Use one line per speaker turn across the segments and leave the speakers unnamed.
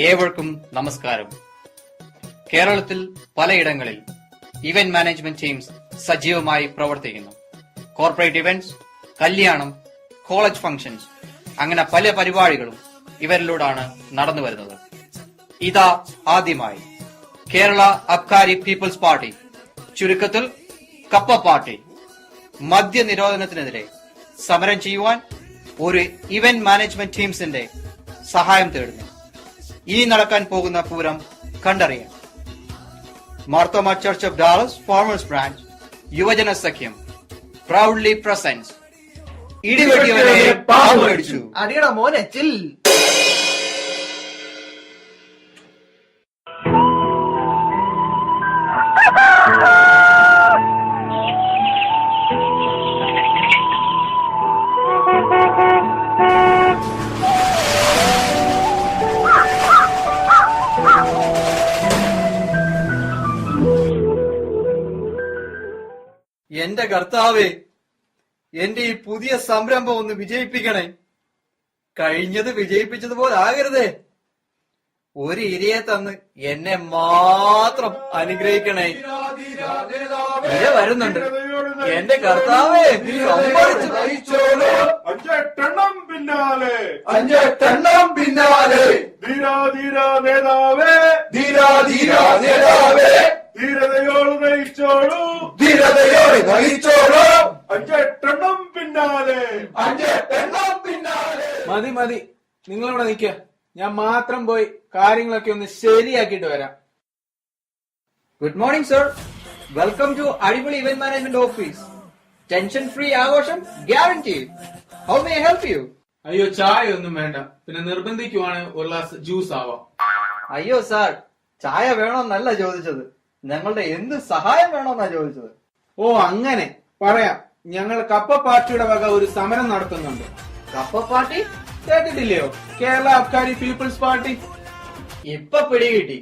ഏവർക്കും നമസ്കാരം. കേരളത്തിൽ പലയിടങ്ങളിൽ ഇവന്റ് മാനേജ്മെന്റ് ടീംസ് സജീവമായി പ്രവർത്തിക്കുന്നു. കോർപ്പറേറ്റ് ഇവന്റ്സ്, കല്യാണം, കോളേജ് ഫംഗ്ഷൻസ്, അങ്ങനെ പല പരിപാടികളും ഇവരിലൂടെയാണ് നടന്നു വരുന്നത്. ഇതാ ആദ്യമായി കേരള അബ്കാരി പീപ്പിൾസ് പാർട്ടി, ചുരുക്കത്തിൽ കപ്പ പാർട്ടി, മദ്യനിരോധനത്തിനെതിരെ സമരം ചെയ്യുവാൻ ഒരു ഇവന്റ് മാനേജ്മെന്റ് ടീംസിന്റെ സഹായം തേടുന്നു. ഇനി നടക്കാൻ പോകുന്ന പൂരം കണ്ടറിയാം. Marthoma church of Dallas farmers branch യുവജന സഖ്യം പ്രൗഡ്ലി പ്രസൻസ് ഇടിവെട്ടിയവരെ പാമ്പ് കടിച്ചു.
അടിയടാ മോനെ ചിൽ.
എന്റെ കർത്താവേ, എന്റെ ഈ പുതിയ സംരംഭം ഒന്ന് വിജയിപ്പിക്കണേ. കഴിഞ്ഞത് വിജയിപ്പിച്ചതുപോലെ ആകരുതേ. ഒരു ഇരയെ തന്ന് എന്നെ മാത്രം അനുഗ്രഹിക്കണേ. ഇര വരുന്നുണ്ട്. എന്റെ കർത്താവേ,
അഞ്ചെട്ടെണ്ണം പിന്നാലെ,
അഞ്ചെട്ടെണ്ണം പിന്നാലെ,
ധീരാധീരാ നേതാവേ,
ധീരാധീരാ നേതാവേ,
ധീരതയോട് നയിച്ചോളൂ,
ധീരതയോടെ നയിച്ചോളൂ.
അഞ്ചെട്ടെണ്ണം പിന്നാലെ,
അഞ്ചെട്ടെണ്ണം പിന്നാലെ.
മതി മതി, നിങ്ങളിവിടെ നിൽക്ക. ഞാൻ മാത്രം പോയി കാര്യങ്ങളൊക്കെ ഒന്ന് ശരിയാക്കിയിട്ട് വരാം.
Good morning sir. Welcome to അടിപൊളി event management office. Tension free ആഘോഷം guarantee. How may I help you?
അയ്യോ, ചായ ഒന്നും വേണ്ട. പിന്നെ നിർബന്ധിക്കുവാണെങ്കിൽ ഒരു ഗ്ലാസ് ജ്യൂസ് ആവാം.
അയ്യോ സാർ, ചായ വേണോന്നല്ല ചോദിച്ചത്, ഞങ്ങളുടെ എന്ത് സഹായം വേണോന്നാ ചോദിച്ചത്.
ഓ അങ്ങനെ പറയാം. ഞങ്ങൾ കപ്പ പാർട്ടിയുടെ വക ഒരു സമരം നടത്തുന്നുണ്ട്.
കപ്പ പാർട്ടി
കേട്ടിട്ടില്ലയോ? Kerala Abkari people's party.
ഇപ്പൊ പിടികിട്ടി.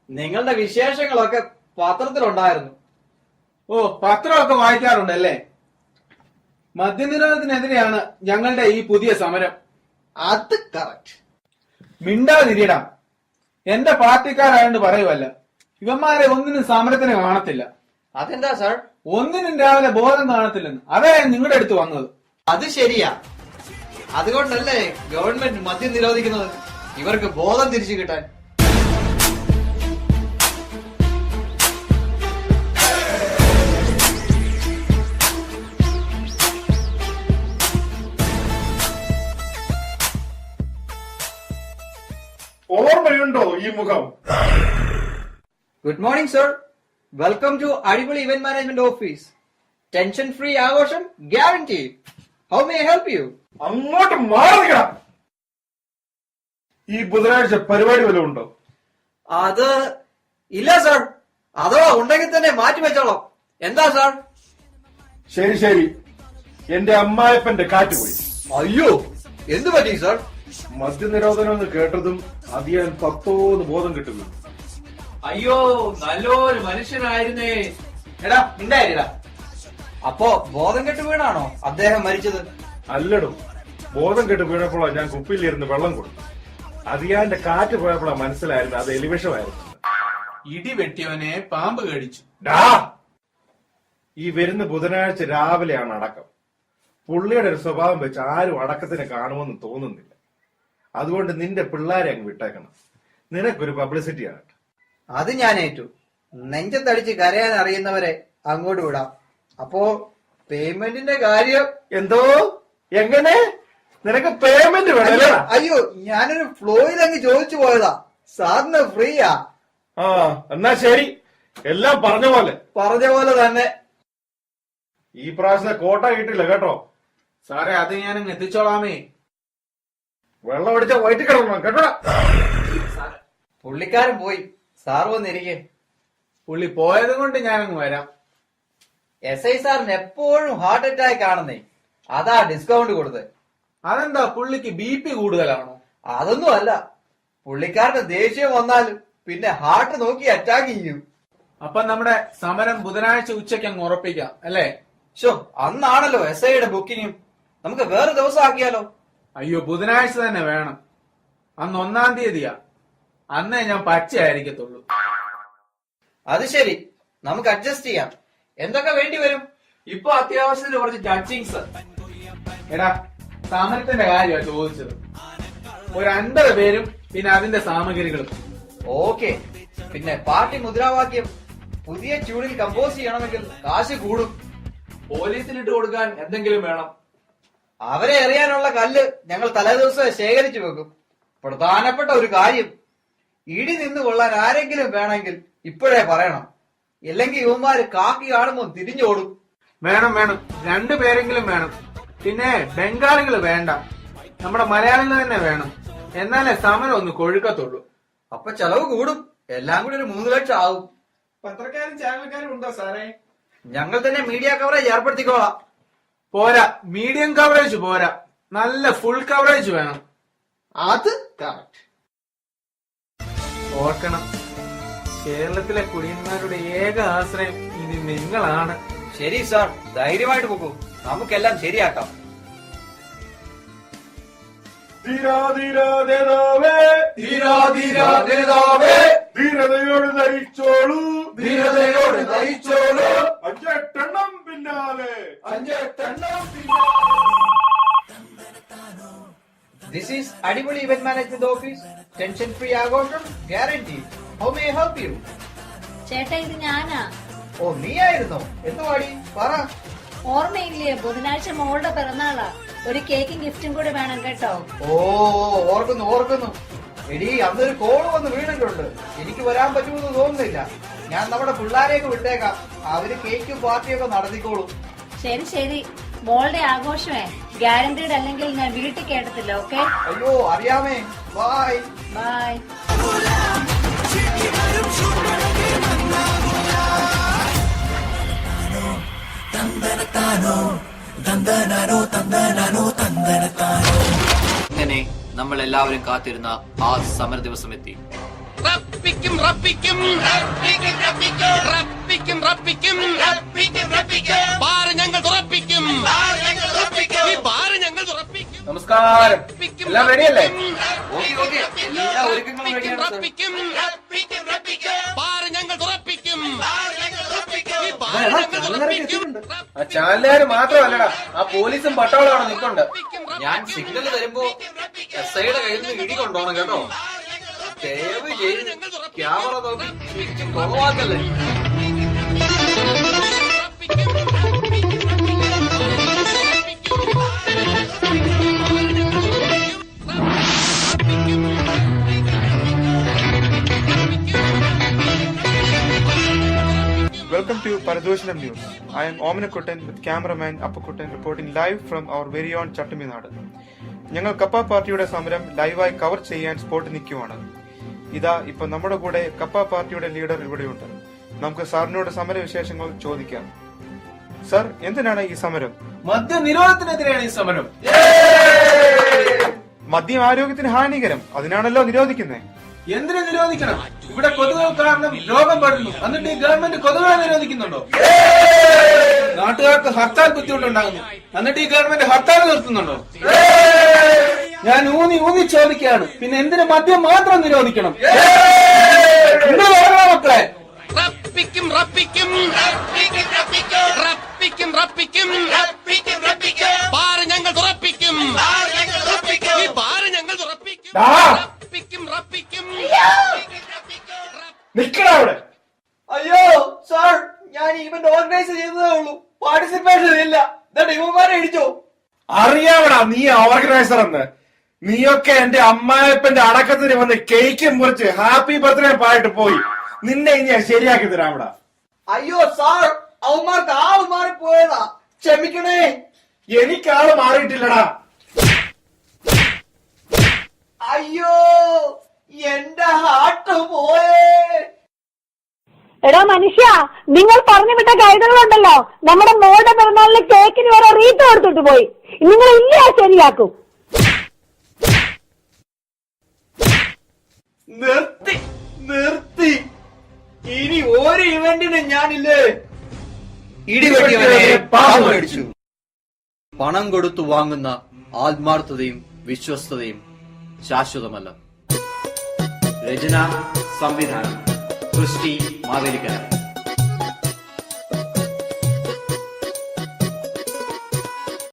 നിങ്ങളുടെ വിശേഷങ്ങളൊക്കെ പത്രത്തിലുണ്ടായിരുന്നു.
ഓ, പത്രമൊക്കെ വായിക്കാറുണ്ടല്ലേ? മദ്യനിരോധനത്തിനെതിരെയാണ് ഞങ്ങളുടെ ഈ പുതിയ സമരം.
അത് കറക്റ്റ്.
മിണ്ടാതിരിടാം. എന്റെ പാർട്ടിക്കാരായോണ്ട് പറയുവല്ല. ഇവന്മാരെ ഒന്നിനും സമരത്തിന് കാണത്തില്ല.
അതെന്താ സാർ?
ഒന്നിനും രാവിലെ ബോധം കാണത്തില്ലെന്ന്. അതാ ഞാൻ നിങ്ങളുടെ അടുത്ത് വന്നത്.
അത് ശരിയാ. അതുകൊണ്ടല്ലേ ഗവൺമെന്റ് മദ്യം നിരോധിക്കുന്നത്? ഇവർക്ക് ബോധം തിരിച്ചു കിട്ടാൻ.
ഓർമ്മയുണ്ടോ ഈ മുഖം?
Good morning sir. Welcome to അടിപൊളി event management office. Tension free ആഘോഷം guarantee. How may I help you?
അങ്ങോട്ട് മാറിക്കണം. ഈ ബുധനാഴ്ച പരിപാടി വല്ലതും ഉണ്ടോ?
അത് ഇല്ല സാർ. അഥവാ ഉണ്ടെങ്കിൽ തന്നെ മാറ്റി വെച്ചോളാം. എന്താ സാർ?
ശരി ശരി, എന്റെ അമ്മായപ്പന്റെ കാറ്റ് പോയി.
അയ്യോ, എന്ത് പറ്റി സാർ?
മദ്യനിരോധനം എന്ന് കേട്ടതും അത് ഞാൻ പത്തോന്ന് ബോധം കിട്ടുന്നു.
അയ്യോ, നല്ലൊരു മനുഷ്യനായിരുന്നേ.
എടാ മിണ്ടായിരിടാ. അപ്പോ ബോധം കെട്ട് വീണാണോ അദ്ദേഹം മരിച്ചത്?
അല്ലടും, ബോധം കെട്ട് വീണപ്പോഴാണ് ഞാൻ കുപ്പിയിലിരുന്ന് വെള്ളം കൊടുത്തു. അതിയാന്റെ കാറ്റ് പോയപ്പോഴാണ് മനസ്സിലായിരുന്നു അത് എലിവിഷമായിരുന്നു.
ഇടി വെട്ടിയവനെ പാമ്പ് കടിച്ചു.
ഈ വരുന്ന ബുധനാഴ്ച രാവിലെയാണ് അടക്കം. പുള്ളിയുടെ ഒരു സ്വഭാവം വെച്ച് ആരും അടക്കത്തിന് കാണുമെന്ന് തോന്നുന്നില്ല. അതുകൊണ്ട് നിന്റെ പിള്ളേരെ അങ്ങ് വിട്ടേക്കണം. നിനക്കൊരു പബ്ലിസിറ്റി ആകട്ടെ.
അത് ഞാൻ ഏറ്റു. നെഞ്ചത്തടിച്ച് കരയാൻ അറിയുന്നവരെ അങ്ങോട്ട് വിടാം. അപ്പോ പേയ്മെന്റിന്റെ കാര്യം
എന്തോ? എങ്ങനെ? നിനക്ക് പേയ്മെന്റ് വേണമല്ലേ?
അയ്യോ, ഞാനൊരു ഫ്ലോയിൽ അങ്ങ് ചോദിച്ചു പോയതാ. സാറിന് ഫ്രീയാ.
ആ, എന്നാ ശരി, എല്ലാം പറഞ്ഞ പോലെ
തന്നെ.
ഈ പ്രാവശ്യത്തെ കോട്ട കിട്ടില്ല കേട്ടോ.
സാറേ, അത് ഞാനങ്ങ് എത്തിച്ചോളാമേ.
വെള്ളം അടിച്ച വയറ്റി കിടക്കണം കേട്ടോ.
പുള്ളിക്കാരൻ പോയി. സാർ വന്നിരിക്കേ.
പുള്ളി പോയത് കൊണ്ട് ഞാനങ്ങ് വരാം.
എസ് ഐ സാറിന് എപ്പോഴും ഹാർട്ട് അറ്റാക്ക് ആണെന്നേ. അതാ ഡിസ്കൗണ്ട് കൊടുത്തത്.
അതെന്താ, പുള്ളിക്ക് BP കൂടുതലാണോ?
അതൊന്നും അല്ല. പുള്ളിക്കാരന്റെ ദേഷ്യം വന്നാൽ പിന്നെ ഹാർട്ട് നോക്കി അറ്റാക്ക് ചെയ്യും.
അപ്പൊ നമ്മുടെ സമരം ബുധനാഴ്ച ഉച്ചയ്ക്ക് അങ്ങ് ഉറപ്പിക്കാം അല്ലേ?
ഷോ, അന്നാണല്ലോ SIയുടെ ബുക്കിങ്ങും. നമുക്ക് വേറെ ദിവസം ആക്കിയാലോ?
അയ്യോ, ബുധനാഴ്ച തന്നെ വേണം. അന്ന് 1-ാം തീയതിയാ. അന്നേ ഞാൻ പച്ചയായിരിക്കത്തുള്ളൂ.
അത് ശരി, നമുക്ക് അഡ്ജസ്റ്റ് ചെയ്യാം. എന്തൊക്കെ വേണ്ടി വരും?
ഇപ്പൊ അത്യാവശ്യത്തിന് കുറച്ച് ടച്ചിങ്സ്. എടാ, സമരത്തിന്റെ കാര്യമാണ് ചോദിച്ചത്. ഒരു 50 പേരും പിന്നെ അതിന്റെ സാമഗ്രികളും.
ഓക്കെ. പിന്നെ പാർട്ടി മുദ്രാവാക്യം പുതിയ ട്യൂണിൽ കമ്പോസ് ചെയ്യണമെങ്കിൽ കാശ് കൂടും.
പോലീസിലിട്ട് കൊടുക്കാൻ എന്തെങ്കിലും വേണം.
അവരെ എറിയാനുള്ള കല്ല് ഞങ്ങൾ തലേദിവസം ശേഖരിച്ചു വെക്കും. പ്രധാനപ്പെട്ട ഒരു കാര്യം, ഇടി നിന്ന് കൊള്ളാൻ ആരെങ്കിലും വേണമെങ്കിൽ ഇപ്പോഴേ പറയണം. ഇല്ലെങ്കിൽ ഇവന്മാര് കാക്കി കാണുമ്പോൾ തിരിഞ്ഞോടും.
വേണം വേണം, 2 പേരെങ്കിലും വേണം. പിന്നെ ബംഗാളികൾ വേണ്ട, നമ്മുടെ മലയാളികൾ തന്നെ വേണം. എന്നാലേ സമരം ഒന്ന് കൊഴുക്കത്തുള്ളൂ.
അപ്പൊ ചെലവ് കൂടും. എല്ലാം കൂടി ഒരു 3 ലക്ഷം ആവും.
പത്രക്കാരും ചാനൽക്കാരും ഉണ്ടോ സാറേ?
ഞങ്ങൾ തന്നെ മീഡിയ കവറേജ് ഏർപ്പെടുത്തിക്കോളാം.
പോരാ, മീഡിയം കവറേജ് പോരാ, നല്ല ഫുൾ കവറേജ് വേണം.
അത് കറക്റ്റ്.
ഓർക്കണം, കേരളത്തിലെ കുടിയന്മാരുടെ ഏക ആശ്രയം ഇനി നിങ്ങളാണ്.
ശരി സാർ, ധൈര്യമായിട്ട് പോകൂ. നമുക്കെല്ലാം ശരിയാക്കാം.
ധീരാ നേതാവേ,
ധീരാ നേതാവേ,
ധീരതയോട് നയിച്ചോളൂ,
ധീരതയോട് നയിച്ചോളൂ.
5 എണ്ണം പിന്നാലെ.
5 എണ്ണം
This is Adipoli Event Management Office. Tension free ആഘോഷം guaranteed. How may I help you?
ചേട്ടാ, ഇത് ഞാനാ.
ഓ, നീ ആയിരുന്നോ? എന്തുവാടി പറ.
ഓർമ്മയില്ലേ, ബുധനാഴ്ച മോളുടെ പിറന്നാളാ. ഒരു കേക്കും ഗിഫ്റ്റും കൂടി വേണം കേട്ടോ.
ഓ, ഓർക്കുന്നു. എടി, അന്നൊരു കോള് വന്ന് വീണിട്ടുണ്ട്. എനിക്ക് വരാൻ പറ്റുമെന്ന് തോന്നുന്നില്ല. ഞാൻ നമ്മുടെ പിള്ളേരെയൊക്കെ വിട്ടേക്കാം. അവര് കേക്കും പാർട്ടിയൊക്കെ നടത്തിക്കോളും.
ശരി, മോളുടെ ആഘോഷമേ ഗ്യാരണ്ടീഡ് അല്ലെങ്കിൽ ഞാൻ വീട്ടിൽ കേട്ടത്തില്ല. ഓക്കെ,
അയ്യോ അറിയാമേ. Bye
bye.
ഇങ്ങനെ നമ്മൾ എല്ലാവരും കാത്തിരുന്ന ആ സമര ദിവസം എത്തി.
റപ്പിക്കും ബാർ ഞങ്ങൾ തുറപ്പിക്കും.
നമസ്കാരം, എല്ലാം റെഡിയല്ലേ?
ഓക്കെ, എല്ലാ ഒരുക്കങ്ങളും റെഡിയാണ് സർ.
ബാർ ഞങ്ങൾ തുറപ്പിക്കും.
ആ ചാനലുകാര് മാത്രമല്ലടാ, ആ പോലീസും പട്ടാളം അവിടെ നിൽക്കുന്നുണ്ട്.
ഞാൻ സിഗ്നൽ തരുമ്പോ SIയുടെ കയ്യിൽ നിന്ന് ഇടി കൊണ്ടോണം കേട്ടോ. ദയവ് ചെയ്ത് ക്യാമറ നോക്കി ചുറ്റും കൊളവാക്കല്ലേ.
Welcome to Paradoshanam News. I am Omna Kuttan with cameraman Appakuttan reporting live from our very own Chattamilnadu. ഞങ്ങൾ കപ്പ പാർട്ടിയുടെ സമരം ലൈവായി കവർ ചെയ്യാൻ സ്പോട്ട് നിൽക്കുവാണ്. ഇതാ ഇപ്പൊ നമ്മുടെ കൂടെ കപ്പ പാർട്ടിയുടെ ലീഡർ ഇവിടെയുണ്ട്. നമുക്ക് സാറിനോട് സമരവിശേഷങ്ങൾ ചോദിക്കാം. സർ, എന്തിനാണ് ഈ സമരം?
മദ്യനിരോധനത്തിനെതിരെയാണ് ഈ സമരം.
മദ്യം ആരോഗ്യത്തിന് ഹാനികരം, അതിനാണല്ലോ നിരോധിക്കുന്നത്.
എന്തിനു നിരോധിക്കണം? ഇവിടെ കൊതുകുകൾ കാരണം രോഗം പടരുന്നു. എന്നിട്ട് ഈ ഗവൺമെന്റ് കൊതുകുകളെ നിരോധിക്കുന്നുണ്ടോ? നാട്ടുകാർക്ക് ഹർത്താൽ ബുദ്ധിമുട്ടുണ്ടാകുന്നു. എന്നിട്ട് ഈ ഗവൺമെന്റ് ഹർത്താൽ നിർത്തുന്നുണ്ടോ? ഞാൻ ഊന്നി ചോദിക്കുകയാണ്, പിന്നെ എന്തിനു മദ്യം മാത്രം നിരോധിക്കണം? നിങ്ങൾ ഓർമ്മ മക്കളെ.
റപ്പിക്കും ബാർ ഞങ്ങൾ തുറപ്പിക്കും.
നിക്കണ അവിടെ.
അയ്യോ സാർ, ഞാൻ ഈവന്റ് ഓർഗനൈസ് ചെയ്തതേ ഉള്ളൂ. പാർട്ടിസിപ്പേഷൻ ഇല്ല. ഇവന്മാരെ ഇടിച്ചോ?
അറിയാവടാ നീ ഓർഗനൈസർ എന്ന്. നീയൊക്കെ എന്റെ അമ്മായപ്പന്റെ അടക്കത്തിന് വന്ന് കേക്ക് മുറിച്ച് ഹാപ്പി ബർത്ത്ഡേ പായിട്ട് പോയി. നിന്നെ ഇനി ഞാൻ ശരിയാക്കി തരാമടാ.
അയ്യോ സാർ, അവന്മാർക്ക് ആള് മാറിപ്പോയതാ. ക്ഷമിക്കണേ.
എനിക്കാള് മാറിയിട്ടില്ലടാ.
അയ്യോ, എന്റെ ഹാർട്ട് പോയേ.
എടാ മനുഷ്യ, നിങ്ങൾ പറഞ്ഞു വിട്ട ഗൈഡുകളുണ്ടല്ലോ, നമ്മുടെ മോളുടെ പിറന്നാളിന് കേക്കിന് വരെ റീത്ത് കൊടുത്തിട്ട് പോയി. നിങ്ങൾ ഇല്ല ശരിയാക്കും.
നിർത്തി. ഇനി ഒരു ഇവന്റിന് ഞാനില്ലേ. ഇടിവെട്ടിയവനെ പാവം മേടിച്ചു. പണം കൊടുത്തു വാങ്ങുന്ന ആത്മാർത്ഥതയും വിശ്വസ്തതയും ശാശ്വതമല്ല. രചന സംവിധാനം ക്രിസ്റ്റി മാവേലിക്കര.